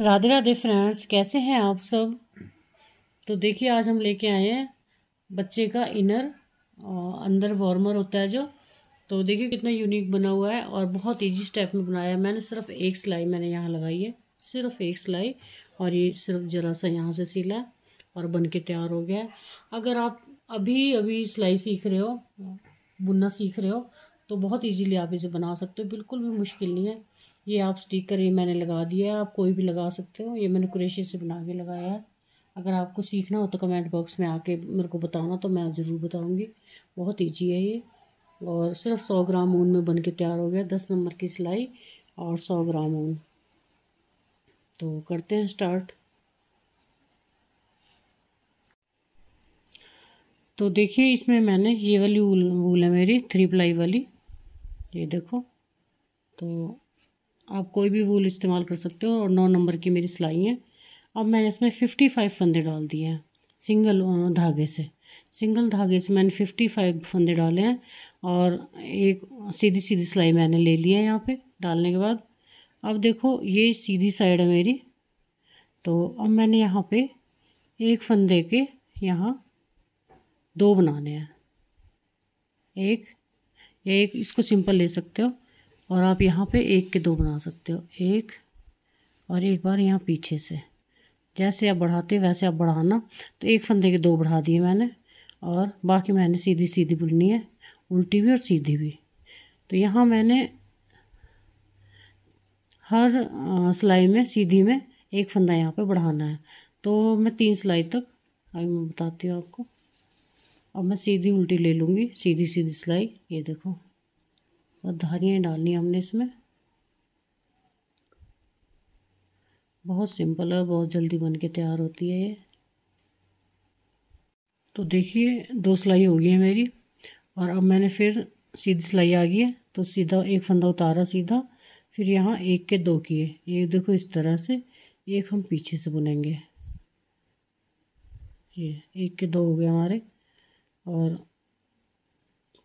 Radhe Radhe friends, कैसे हैं आप सब। तो देखिए, आज हम लेके आए हैं बच्चे का इनर अंदर वार्मर होता है जो। तो देखिए कितना यूनिक बना हुआ है और बहुत इजी स्टेप में बनाया है। मैंने सिर्फ एक सिलाई मैंने यहाँ लगाई है, सिर्फ एक सिलाई, और ये सिर्फ ज़रा सा यहाँ से सिला है और बन के तैयार हो गया है। अगर आप अभी अभी सिलाई सीख रहे हो, बुनना सीख रहे हो, तो बहुत इजीली आप इसे बना सकते हो, बिल्कुल भी मुश्किल नहीं है। ये आप स्टिकर ये मैंने लगा दिया है, आप कोई भी लगा सकते हो। ये मैंने क्रोशे से बना के लगाया है। अगर आपको सीखना हो तो कमेंट बॉक्स में आके मेरे को बताना, तो मैं ज़रूर बताऊंगी। बहुत ईजी है ये। और सिर्फ 100 ग्राम ऊन में बन के तैयार हो गया। 10 नंबर की सिलाई और 100 ग्राम ऊन। तो करते हैं स्टार्ट। तो देखिए, इसमें मैंने ये वाली वूल है मेरी 3 प्लाई वाली, ये देखो। तो आप कोई भी वूल इस्तेमाल कर सकते हो। और 9 नंबर की मेरी सिलाई है। अब मैंने इसमें 55 फंदे डाल दिए हैं सिंगल धागे से। सिंगल धागे से मैंने 55 फंदे डाले हैं और एक सीधी सीधी सिलाई मैंने ले ली है यहाँ पे डालने के बाद। अब देखो, ये सीधी साइड है मेरी। तो अब मैंने यहाँ पे एक फंदे के यहाँ 2 बनाने हैं। एक एक इसको सिंपल ले सकते हो और आप यहाँ पे एक के 2 बना सकते हो। एक और एक बार यहाँ पीछे से जैसे आप बढ़ाते वैसे आप बढ़ाना। तो एक फंदे के 2 बढ़ा दिए मैंने और बाकी मैंने सीधी सीधी बुननी है, उल्टी भी और सीधी भी। तो यहाँ मैंने हर सिलाई में सीधी में एक फंदा यहाँ पे बढ़ाना है। तो मैं 3 सिलाई तक अभी मैं बताती हूँ आपको। अब मैं सीधी उल्टी ले लूँगी, सीधी सीधी सिलाई, ये देखो। और धारियाँ डालनी हमने इसमें। बहुत सिंपल है, बहुत जल्दी बन के तैयार होती है ये। तो देखिए 2 सिलाई हो गई है मेरी। और अब मैंने फिर सीधी सिलाई आ गई है, तो सीधा एक फंदा उतारा सीधा, फिर यहाँ एक के 2 किए। ये देखो इस तरह से एक हम पीछे से बुनेंगे। ये एक के 2 हो गए हमारे। और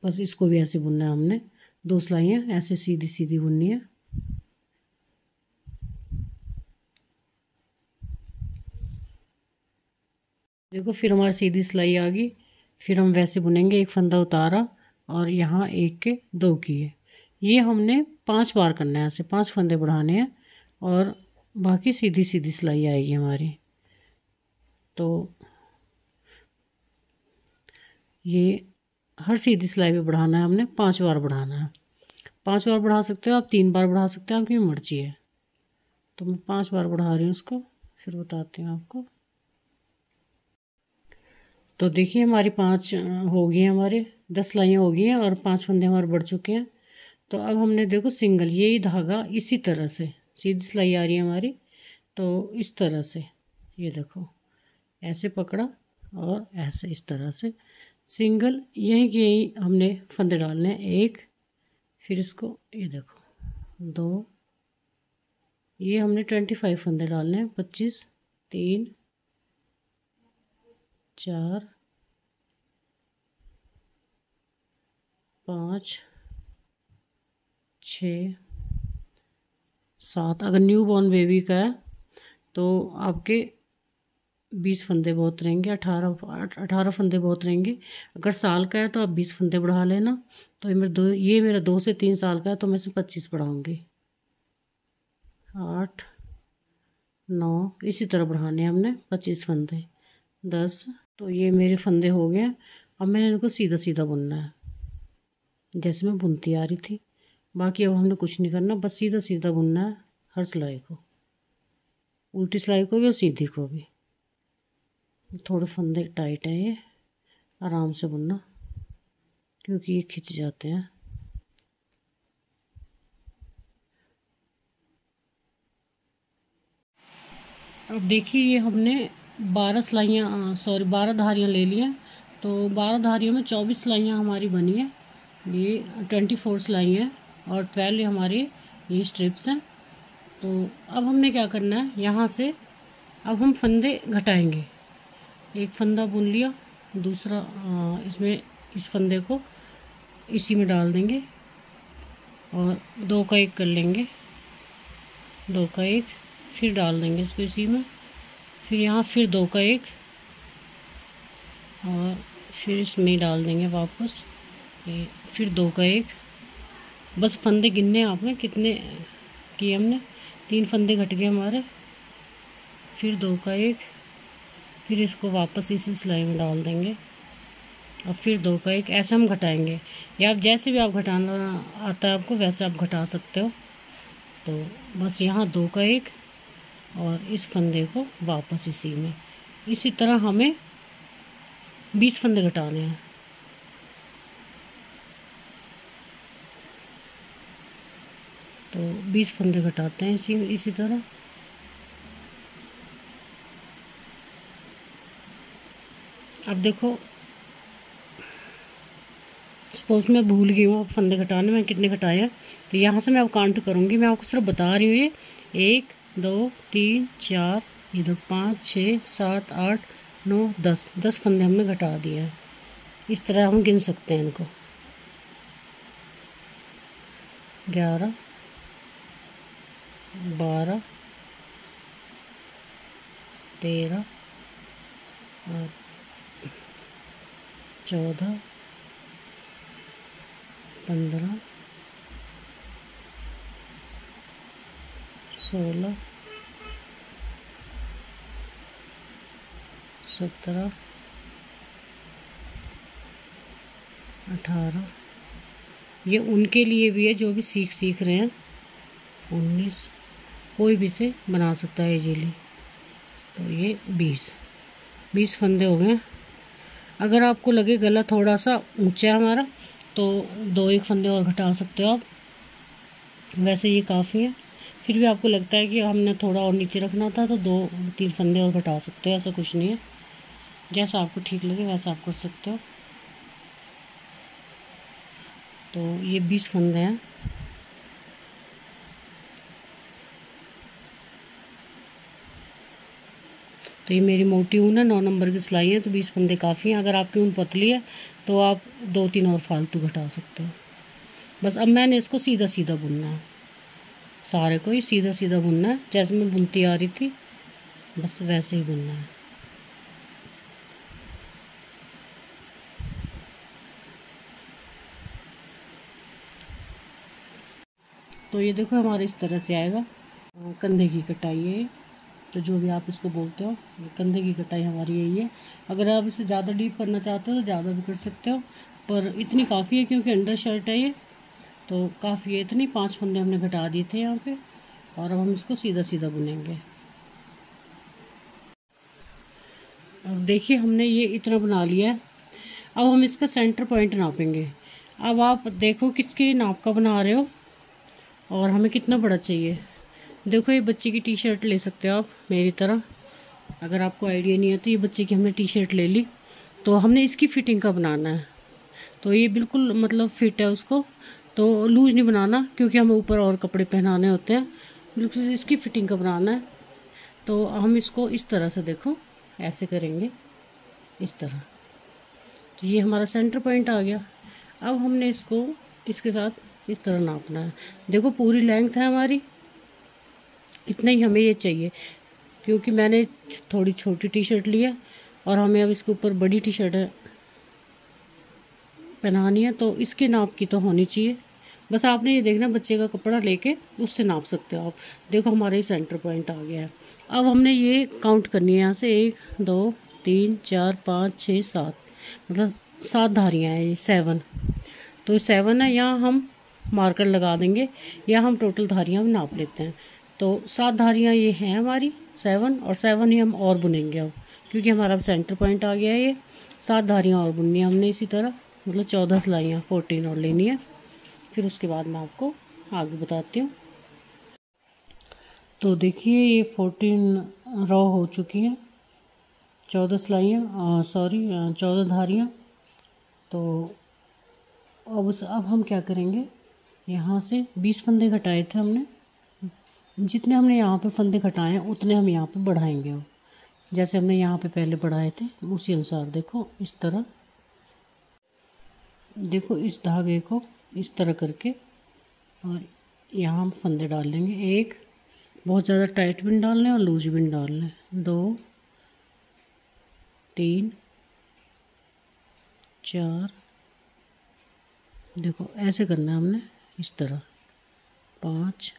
बस इसको भी ऐसे बुनना है हमने। 2 सिलाइयाँ ऐसे सीधी सीधी बुननी है। देखो फिर हमारी सीधी सिलाई आ गई। फिर हम वैसे बुनेंगे, एक फंदा उतारा और यहाँ एक के 2 किए। ये हमने 5 बार करना है, ऐसे 5 फंदे बढ़ाने हैं और बाकी सीधी सीधी सिलाई आएगी हमारी। तो ये हर सीधी सिलाई पे बढ़ाना है हमने, 5 बार बढ़ाना है। 5 बार बढ़ा सकते हो आप, 3 बार बढ़ा सकते हो, आपकी मर्जी है। तो मैं 5 बार बढ़ा रही हूँ उसको, फिर बताती हूँ आपको। तो देखिए हमारी 5 हो गई हैं, हमारे 10 सिलाइयाँ हो गई हैं और 5 फंदे हमारे बढ़ चुके हैं। तो अब हमने देखो सिंगल यही धागा इसी तरह से सीधी सिलाई आ रही है हमारी। तो इस तरह से ये देखो ऐसे पकड़ा और ऐसे इस तरह से सिंगल यहीं के यहीं हमने फंदे डालने हैं। एक, फिर इसको ये देखो 2, ये हमने 25 फंदे डालने हैं। 25, 3, 4, 5, 6, 7। अगर न्यू बॉर्न बेबी का है तो आपके 20 फंदे बहुत रहेंगे, 18 फंदे बहुत रहेंगे। अगर साल का है तो आप 20 फंदे बढ़ा लेना। तो ये मेरा 2 से 3 साल का है, तो मैं इसमें 25 बढ़ाऊँगी। 8, 9 इसी तरह बढ़ाने हैं हमने 25 फंदे। 10। तो ये मेरे फंदे हो गए। अब मैंने इनको सीधा सीधा बुनना है जैसे मैं बुनती आ रही थी। बाकी अब हमने कुछ नहीं करना, बस सीधा सीधा बुनना है हर सिलाई को, उल्टी सिलाई को भी और सीधी को भी। थोड़े फंदे टाइट हैं, ये आराम से बुनना क्योंकि ये खिंच जाते हैं। अब देखिए ये हमने 12 धारियाँ ले ली हैं। तो 12 धारियों में 24 सिलाइयाँ हमारी बनी है। ये 24 सिलाई हैं और 12 हमारी ये स्ट्रिप्स हैं। तो अब हमने क्या करना है, यहाँ से अब हम फंदे घटाएंगे। एक फंदा बुन लिया, दूसरा इसमें इस फंदे को इसी में डाल देंगे और 2 का 1 कर लेंगे। 2 का 1, फिर डाल देंगे इसको इसी में, फिर यहाँ फिर 2 का 1 और फिर इसमें ही डाल देंगे वापस, फिर 2 का 1। बस फंदे गिनने आपने कितने किए, हमने 3 फंदे घट गए हमारे, फिर 2 का 1, फिर इसको वापस इसी सिलाई में डाल देंगे और फिर 2 का 1। ऐसे हम घटाएंगे, या आप जैसे भी आप घटाना आता है आपको वैसे आप घटा सकते हो। तो बस यहाँ 2 का 1 और इस फंदे को वापस इसी में, इसी तरह हमें 20 फंदे घटाने हैं। तो 20 फंदे घटाते हैं इसी तरह। अब देखो, सपोज मैं भूल गई हूँ फंदे घटाने में कितने घटाए हैं, तो यहाँ से मैं अब काउंट करूँगी। मैं आपको सिर्फ बता रही हूँ, ये 1 2 3 4 इधर 5 6 7 8 9 10 फंदे हमने घटा दिए हैं। इस तरह हम गिन सकते हैं इनको, 11 12 13 और 14 15 16 17 18। ये उनके लिए भी है जो भी सीख रहे हैं। 19, कोई भी से बना सकता है इजीली। तो ये 20 फंदे हो गए। अगर आपको लगे गला थोड़ा सा ऊंचा है हमारा तो 2-1 फंदे और घटा सकते हो आप, वैसे ये काफ़ी है। फिर भी आपको लगता है कि हमने थोड़ा और नीचे रखना था तो 2-3 फंदे और घटा सकते हो, ऐसा कुछ नहीं है। जैसा आपको ठीक लगे वैसा आप कर सकते हो। तो ये 20 फंदे हैं। तो ये मेरी मोटी ऊन है, 9 नंबर की सिलाई है, तो 20 फंदे काफ़ी हैं। अगर आपकी ऊन पतली है तो आप 2-3 और फालतू घटा सकते हो। बस अब मैंने इसको सीधा सीधा बुनना है, सारे को ही सीधा सीधा बुनना है, जैसे मैं बुनती आ रही थी बस वैसे ही बुनना है। तो ये देखो हमारे इस तरह से आएगा। कंधे की कटाई है, तो जो भी आप इसको बोलते हो, कंधे की कटाई हमारी यही है। अगर आप इसे ज़्यादा डीप करना चाहते हो तो ज़्यादा भी कर सकते हो, पर इतनी काफ़ी है क्योंकि अंडर शर्ट है ये, तो काफ़ी है इतनी। 5 फंदे हमने घटा दिए थे यहाँ पे, और अब हम इसको सीधा सीधा बुनेंगे। अब देखिए हमने ये इतना बना लिया है। अब हम इसका सेंटर पॉइंट नापेंगे। अब आप देखो किसके नाप का बना रहे हो और हमें कितना बड़ा चाहिए। देखो ये बच्चे की टी शर्ट ले सकते हो आप मेरी तरह। अगर आपको आइडिया नहीं है तो ये बच्चे की हमने टी शर्ट ले ली, तो हमने इसकी फिटिंग का बनाना है। तो ये बिल्कुल मतलब फिट है उसको, तो लूज नहीं बनाना क्योंकि हमें ऊपर और कपड़े पहनाने होते हैं। बिल्कुल इसकी फिटिंग का बनाना है। तो हम इसको इस तरह से देखो ऐसे करेंगे, इस तरह। तो ये हमारा सेंटर पॉइंट आ गया। अब हमने इसको इसके साथ इस तरह नापना है। देखो पूरी लेंथ है हमारी, इतना ही हमें ये चाहिए, क्योंकि मैंने थोड़ी छोटी टी शर्ट ली है और हमें अब इसके ऊपर बड़ी टी शर्ट पहनानी है, तो इसके नाप की तो होनी चाहिए। बस आपने ये देखना बच्चे का कपड़ा लेके उससे नाप सकते हो आप। देखो हमारा ये सेंटर पॉइंट आ गया है। अब हमने ये काउंट करनी है यहाँ से 1 2 3 4 5 6 7, मतलब 7 धारियाँ हैं, ये 7। तो 7 है, यहाँ हम मार्कर लगा देंगे या हम टोटल धारियाँ नाप लेते हैं। तो 7 धारियाँ ये हैं हमारी 7, और 7 ही हम और बुनेंगे अब, क्योंकि हमारा अब सेंटर पॉइंट आ गया है। ये 7 धारियाँ और बुननी है हमने इसी तरह, मतलब 14 सिलाइयाँ 14 और लेनी है। फिर उसके बाद मैं आपको आगे बताती हूँ। तो देखिए ये 14 रॉ हो चुकी हैं, 14 सिलाइयाँ, सॉरी 14 धारियाँ। तो अब हम क्या करेंगे, यहाँ से 20 फंदे घटाए थे हमने, जितने हमने यहाँ पे फंदे घटाए हैं उतने हम यहाँ पे बढ़ाएंगे। अब जैसे हमने यहाँ पे पहले बढ़ाए थे उसी अनुसार देखो इस तरह, देखो इस धागे को इस तरह करके और यहाँ हम फंदे डाल लेंगे। 1 बहुत ज़्यादा टाइट भी नहीं डालना है और लूज भी नहीं डालना है। 2 3 4, देखो ऐसे करना है हमने, इस तरह 5,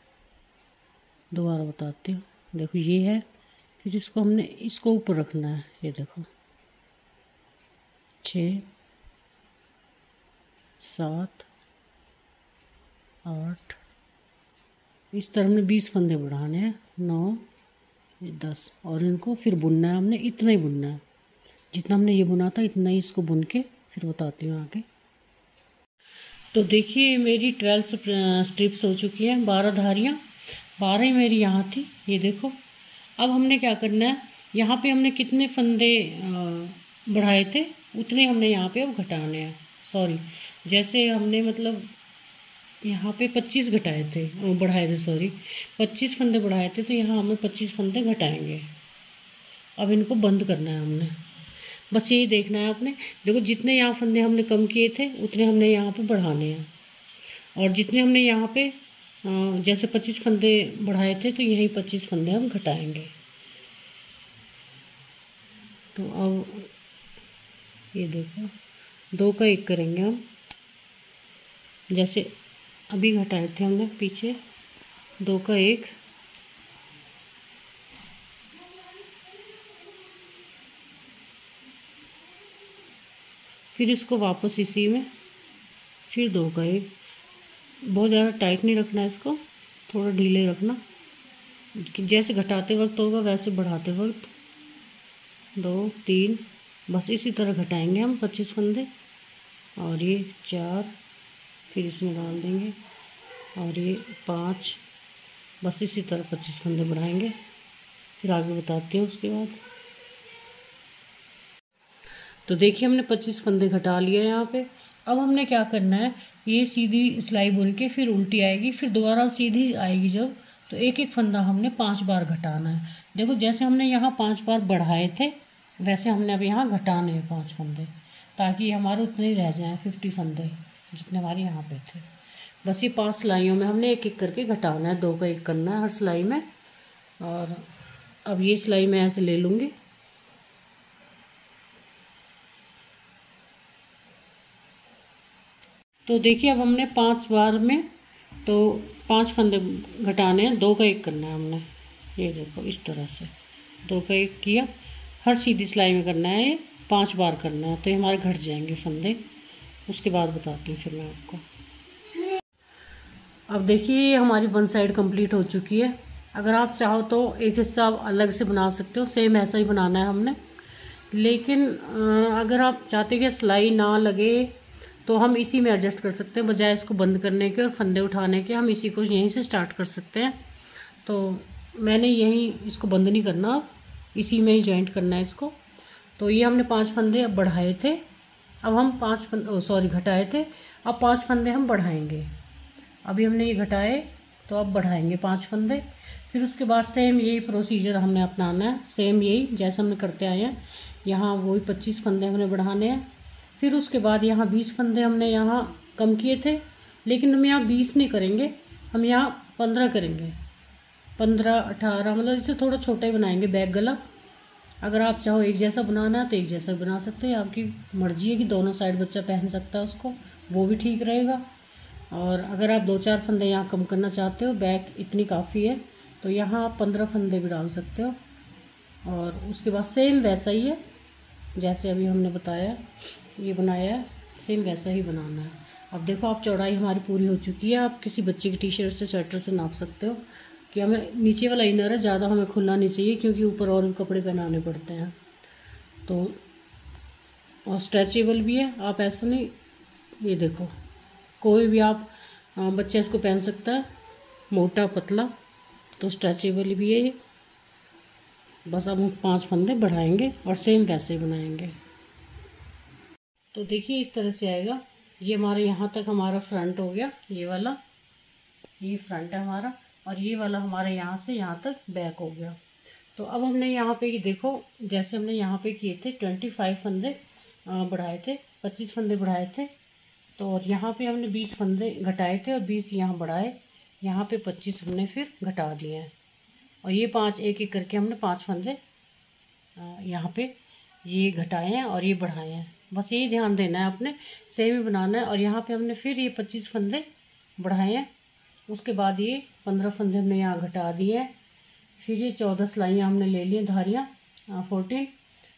दोबारा बताती हूँ, देखो ये है। फिर इसको हमने इसको ऊपर रखना है, ये देखो 6 7 8, इस तरह हमने 20 फंदे बढ़ाने हैं, 9 10, और इनको फिर बुनना है हमने, इतना ही बुनना है जितना हमने ये बुना था, इतना ही इसको बुन के फिर बताती हूँ आगे। तो देखिए मेरी 12 स्ट्रिप्स हो चुकी हैं, 12 धारियाँ, 12 ही मेरी यहाँ थी, ये देखो। अब हमने क्या करना है, यहाँ पे हमने कितने फंदे बढ़ाए थे उतने हमने यहाँ पे अब घटाने हैं। सॉरी, जैसे हमने मतलब यहाँ पे 25 घटाए थे, बढ़ाए थे, सॉरी 25 फंदे बढ़ाए थे, तो यहाँ हमें 25 फंदे घटाएंगे। अब इनको बंद करना है हमने, बस यही देखना है आपने। देखो जितने यहाँ फंदे हमने कम किए थे उतने हमने यहाँ पे बढ़ाने हैं, और जितने हमने यहाँ पे जैसे 25 फंदे बढ़ाए थे तो यही 25 फंदे हम घटाएंगे। तो अब ये देखो 2 का 1 करेंगे हम, जैसे अभी घटाए थे हमने पीछे 2 का 1, फिर इसको वापस इसी में फिर 2 का 1। बहुत ज़्यादा टाइट नहीं रखना है इसको, थोड़ा ढीले रखना, जैसे घटाते वक्त होगा वैसे बढ़ाते वक्त। 2 3, बस इसी तरह घटाएंगे हम 25 फंदे, और ये 4 फिर इसमें डाल देंगे, और ये 5, बस इसी तरह 25 फंदे बढ़ाएंगे। फिर आगे बताती हूँ उसके बाद। तो देखिए हमने 25 फंदे घटा लिए यहाँ पे। अब हमने क्या करना है, ये सीधी सिलाई बुन के फिर उल्टी आएगी, फिर दोबारा सीधी आएगी जब, तो एक एक फंदा हमने 5 बार घटाना है। देखो जैसे हमने यहाँ 5 बार बढ़ाए थे वैसे हमने अब यहाँ घटाने हैं 5 फंदे, ताकि हमारे उतने ही रह जाएँ 50 फंदे जितने हमारे यहाँ पे थे। बस ये 5 सिलाइयों में हमने एक एक करके घटाना है, 2 का 1 करना है हर सिलाई में। और अब ये सिलाई मैं ऐसे ले लूँगी, तो देखिए अब हमने 5 बार में तो 5 फंदे घटाने हैं, 2 का 1 करना है हमने, ये देखो इस तरह से 2 का 1 किया। हर सीधी सिलाई में करना है, ये 5 बार करना है, तो ये हमारे घट जाएंगे फंदे। उसके बाद बताती हूँ फिर मैं आपको। अब देखिए ये हमारी 1 साइड कंप्लीट हो चुकी है। अगर आप चाहो तो एक हिस्सा आप अलग से बना सकते हो, सेम ऐसा ही बनाना है हमने। लेकिन अगर आप चाहते हैं कि सिलाई ना लगे तो हम इसी में एडजस्ट कर सकते हैं, बजाय इसको बंद करने के और फंदे उठाने के हम इसी को यहीं से स्टार्ट कर सकते हैं। तो मैंने यहीं इसको बंद नहीं करना, इसी में ही जॉइंट करना है इसको। तो ये हमने 5 फंदे अब बढ़ाए थे, अब हम 5 फंदे घटाए थे, अब 5 फंदे हम बढ़ाएंगे। अभी हमने ये घटाए तो अब बढ़ाएंगे 5 फंदे। फिर उसके बाद सेम यही प्रोसीजर हमने अपनाना है, सेम यही जैसे हमने करते आए हैं। यहाँ वही 25 फंदे हमने बढ़ाने हैं। फिर उसके बाद यहाँ 20 फंदे हमने यहाँ कम किए थे, लेकिन हम यहाँ 20 नहीं करेंगे, हम यहाँ 15 करेंगे। 15 18 मतलब इसे थोड़ा छोटा ही बनाएंगे बैक गला। अगर आप चाहो एक जैसा बनाना है तो एक जैसा बना सकते हैं, आपकी मर्जी है कि दोनों साइड बच्चा पहन सकता है उसको, वो भी ठीक रहेगा। और अगर आप 2-4 फंदे यहाँ कम करना चाहते हो, बैक इतनी काफ़ी है, तो यहाँ आप 15 फंदे भी डाल सकते हो। और उसके बाद सेम वैसा ही है जैसे अभी हमने बताया, ये बनाया है, सेम वैसा ही बनाना है। अब देखो आप चौड़ाई हमारी पूरी हो चुकी है। आप किसी बच्चे की टी शर्ट से स्वेटर से नाप सकते हो कि हमें नीचे वाला इनर है, ज़्यादा हमें खुलना नहीं चाहिए क्योंकि ऊपर और भी कपड़े पहनाने पड़ते हैं। तो और स्ट्रेचेबल भी है, आप ऐसा नहीं, ये देखो कोई भी आप बच्चा इसको पहन सकता है, मोटा पतला, तो स्ट्रेचेबल भी है ये। बस अब हम 5 फंदे बढ़ाएंगे और सेम वैसे ही बनाएंगे। तो देखिए इस तरह से आएगा। ये हमारे यहाँ तक हमारा फ्रंट हो गया, ये वाला, ये फ्रंट है हमारा, और ये वाला हमारे यहाँ से यहाँ तक बैक हो गया। तो अब हमने यहाँ पे ये देखो जैसे हमने यहाँ पे किए थे 25 फंदे बढ़ाए थे, 25 फंदे बढ़ाए थे, तो और यहाँ पे हमने 20 फंदे घटाए थे और 20 यहाँ बढ़ाए, यहाँ पे 25 हमने फिर घटा दिए हैं। और ये 5 एक एक करके हमने 5 फंदे यहाँ पे ये घटाए हैं और ये बढ़ाए हैं। बस यही ध्यान देना है आपने, सेम ही बनाना है। और यहाँ पे हमने फिर ये 25 फंदे बढ़ाए हैं। उसके बाद ये 15 फंदे हमने यहाँ घटा दिए हैं। फिर ये 14 सिलाइयाँ हमने ले ली धारियाँ 14।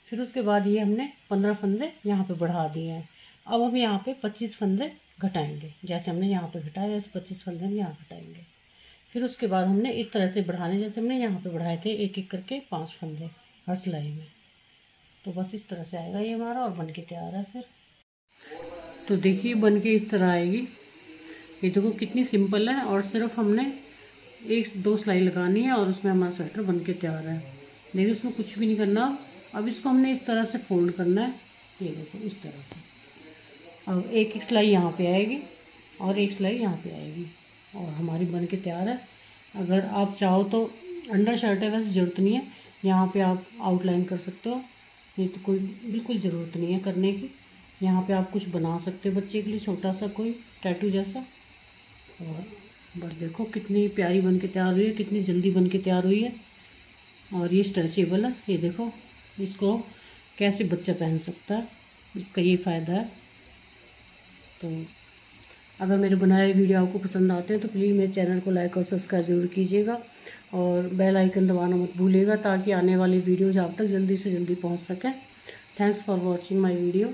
फिर उसके बाद ये हमने 15 फंदे यहाँ पे बढ़ा दिए हैं। अब हम यहाँ पे 25 फंदे घटाएंगे, जैसे हमने यहाँ पे घटाया वैसे 25 फंदे हम यहाँ घटाएंगे। फिर उसके बाद हमने इस तरह से बढ़ाने, जैसे हमने यहाँ पे बढ़ाए थे एक एक करके 5 फंदे हर सिलाई में। तो बस इस तरह से आएगा ये हमारा और बन के तैयार है। फिर तो देखिए बन के इस तरह आएगी। ये देखो कितनी सिंपल है और सिर्फ हमने 1-2 सिलाई लगानी है और उसमें हमारा स्वेटर बन के तैयार है। देखिए उसमें कुछ भी नहीं करना। अब इसको हमने इस तरह से फोल्ड करना है, ये देखो इस तरह से। अब एक एक सिलाई यहाँ पे आएगी और एक सिलाई यहाँ पे आएगी और हमारी बन के तैयार है। अगर आप चाहो तो अंडर शर्ट है, वैसे ज़रूरत नहीं है, यहाँ पे आप आउटलाइन कर सकते हो, नहीं तो कोई बिल्कुल ज़रूरत नहीं है करने की। यहाँ पे आप कुछ बना सकते हो बच्चे के लिए, छोटा सा कोई टैटू जैसा। और बस देखो कितनी प्यारी बन के तैयार हुई है, कितनी जल्दी बन के तैयार हुई है। और ये स्ट्रेचेबल है, ये देखो इसको कैसे बच्चा पहन सकता है, इसका ये फ़ायदा है। तो अगर मेरे बनाए वीडियो आपको पसंद आते हैं तो प्लीज़ मेरे चैनल को लाइक और सब्सक्राइब ज़रूर कीजिएगा और बेल आइकन दबाना मत भूलिएगा, ताकि आने वाली वीडियोज़ आप तक जल्दी से जल्दी पहुंच सकें। Thanks for watching my video.